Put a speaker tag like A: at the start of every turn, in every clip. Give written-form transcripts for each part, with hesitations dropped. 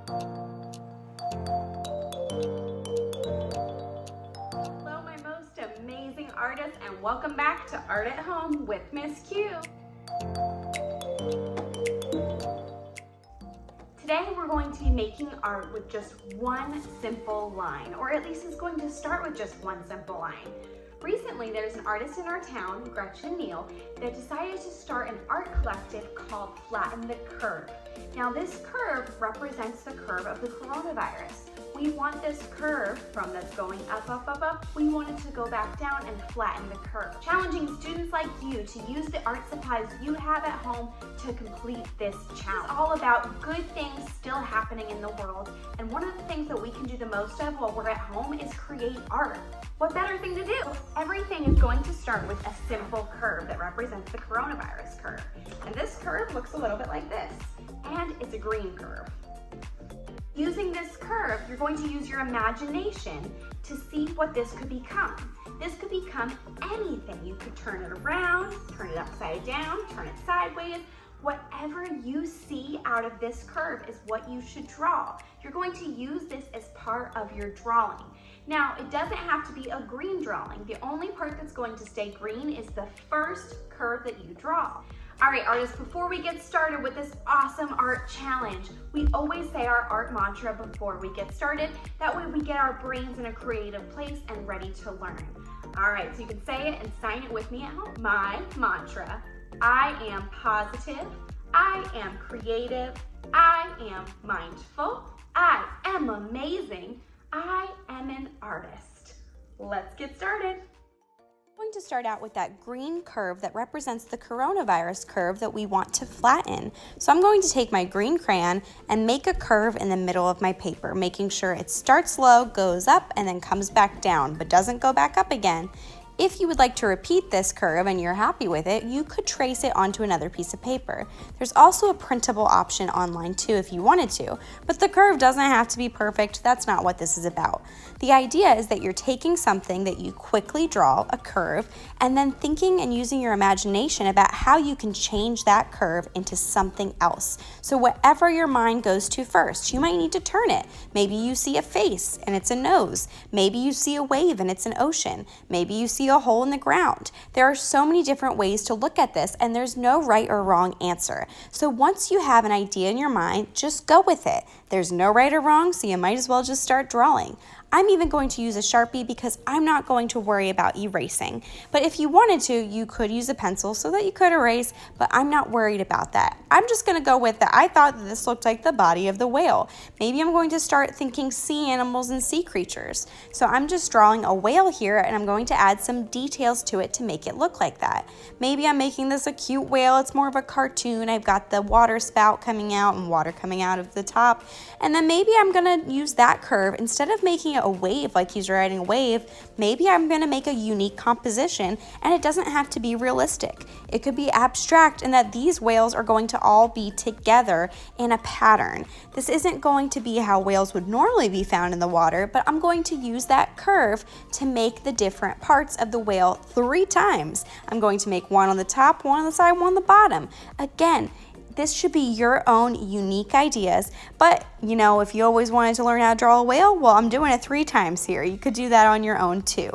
A: Hello, my most amazing artists, and welcome back to Art at Home with Miss Q. Today we're going to be making art with just one simple line, or at least it's going to start with just one simple line. Recently, there's an artist in our town, Gretchen Neal, that decided to start an art collective called Flatten the Curve. Now, this curve represents the curve of the coronavirus. We want this curve from that's going up, up, up, up, we want it to go back down and flatten the curve. Challenging students like you to use the art supplies you have at home to complete this challenge. It's all about good things still happening in the world, and one of the things that we can do the most of while we're at home is create art. What better thing to do? Everything is going to start with a simple curve that represents the coronavirus curve. And this curve looks a little bit like this, and it's a green curve. Using this curve, you're going to use your imagination to see what this could become. This could become anything. You could turn it around, turn it upside down, turn it sideways. Whatever you see out of this curve is what you should draw. You're going to use this as part of your drawing. Now, it doesn't have to be a green drawing. The only part that's going to stay green is the first curve that you draw. All right, artists, before we get started with this awesome art challenge, we always say our art mantra before we get started. That way we get our brains in a creative place and ready to learn. All right, so you can say it and sign it with me at home. My mantra: I am positive, I am creative, I am mindful, I am amazing, I am an artist. Let's get started.
B: I'm going to start out with that green curve that represents the coronavirus curve that we want to flatten. So I'm going to take my green crayon and make a curve in the middle of my paper, making sure it starts low, goes up, and then comes back down, but doesn't go back up again. If you would like to repeat this curve and you're happy with it, you could trace it onto another piece of paper. There's also a printable option online too if you wanted to, but the curve doesn't have to be perfect. That's not what this is about. The idea is that you're taking something that you quickly draw, a curve, and then thinking and using your imagination about how you can change that curve into something else. So whatever your mind goes to first, you might need to turn it. Maybe you see a face and it's a nose. Maybe you see a wave and it's an ocean. Maybe you see a hole in the ground. There are so many different ways to look at this, and there's no right or wrong answer. So once you have an idea in your mind, just go with it. There's no right or wrong, so you might as well just start drawing. I'm even going to use a Sharpie because I'm not going to worry about erasing. But if you wanted to, you could use a pencil so that you could erase, but I'm not worried about that. I'm just going to go with that. I thought that this looked like the body of the whale. Maybe I'm going to start thinking sea animals and sea creatures. So I'm just drawing a whale here, and I'm going to add some details to it to make it look like that. Maybe I'm making this a cute whale. It's more of a cartoon. I've got the water spout coming out and water coming out of the top. And then maybe I'm going to use that curve. Instead of making it a wave like he's riding a wave, maybe I'm going to make a unique composition, and it doesn't have to be realistic. It could be abstract in that these whales are going to all be together in a pattern. This isn't going to be how whales would normally be found in the water, but I'm going to use that curve to make the different parts of the whale 3 times. I'm going to make one on the top, one on the side, one on the bottom. Again, this should be your own unique ideas, but if you always wanted to learn how to draw a whale, well, I'm doing it 3 times here. You could do that on your own too.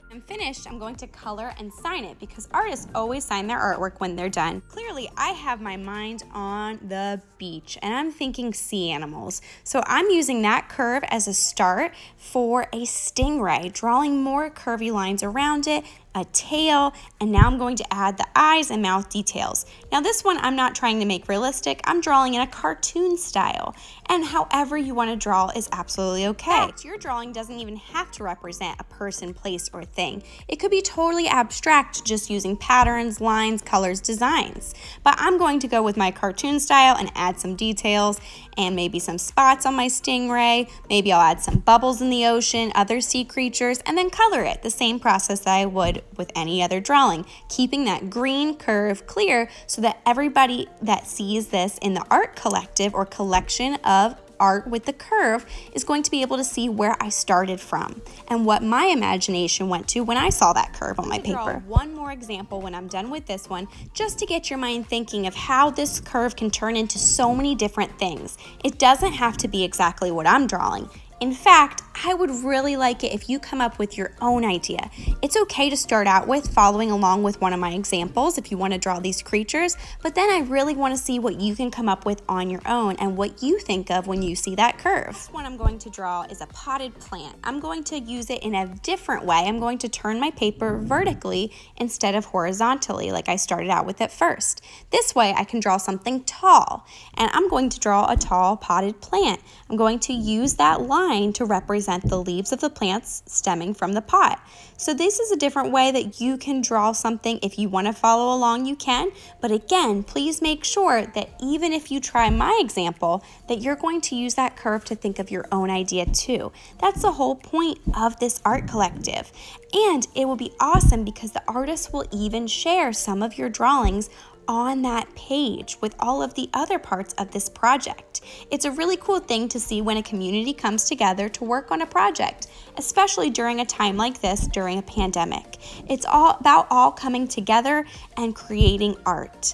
B: I'm finished, I'm going to color and sign it because artists always sign their artwork when they're done. Clearly, I have my mind on the beach and I'm thinking sea animals. So I'm using that curve as a start for a stingray, drawing more curvy lines around it, a tail, and now I'm going to add the eyes and mouth details. Now this one I'm not trying to make realistic, I'm drawing in a cartoon style, and however you want to draw is absolutely okay. In fact, your drawing doesn't even have to represent a person, place, or thing. It could be totally abstract, just using patterns, lines, colors, designs. But I'm going to go with my cartoon style and add some details and maybe some spots on my stingray. Maybe I'll add some bubbles in the ocean, other sea creatures, and then color it the same process that I would with any other drawing, keeping that green curve clear so that everybody that sees this in the art collective or collection of art with the curve is going to be able to see where I started from and what my imagination went to when I saw that curve on my paper. Draw one more example when I'm done with this one, just to get your mind thinking of how this curve can turn into so many different things. It doesn't have to be exactly what I'm drawing. In fact, I would really like it if you come up with your own idea. It's okay to start out with following along with one of my examples if you want to draw these creatures, but then I really want to see what you can come up with on your own and what you think of when you see that curve. This one I'm going to draw is a potted plant. I'm going to use it in a different way. I'm going to turn my paper vertically instead of horizontally like I started out with at first. This way I can draw something tall, and I'm going to draw a tall potted plant. I'm going to use that line to represent the leaves of the plants stemming from the pot. So this is a different way that you can draw something. If you want to follow along, you can. But again, please make sure that even if you try my example, that you're going to use that curve to think of your own idea too. That's the whole point of this art collective. And it will be awesome because the artist will even share some of your drawings on that page with all of the other parts of this project. It's a really cool thing to see when a community comes together to work on a project, especially during a time like this, during a pandemic. It's all about all coming together and creating art.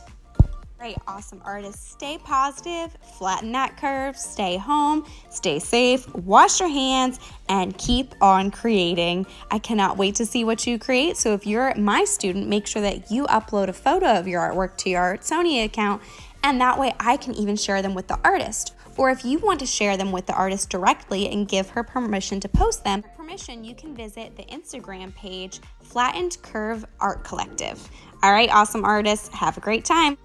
B: Right, awesome artists, stay positive, flatten that curve, stay home, stay safe, wash your hands, and keep on creating. I cannot wait to see what you create. So if you're my student, make sure that you upload a photo of your artwork to your Artsonia account, and that way I can even share them with the artist. Or if you want to share them with the artist directly and give her permission to post them, you can visit the Instagram page, Flattened Curve Art Collective. All right, awesome artists, have a great time.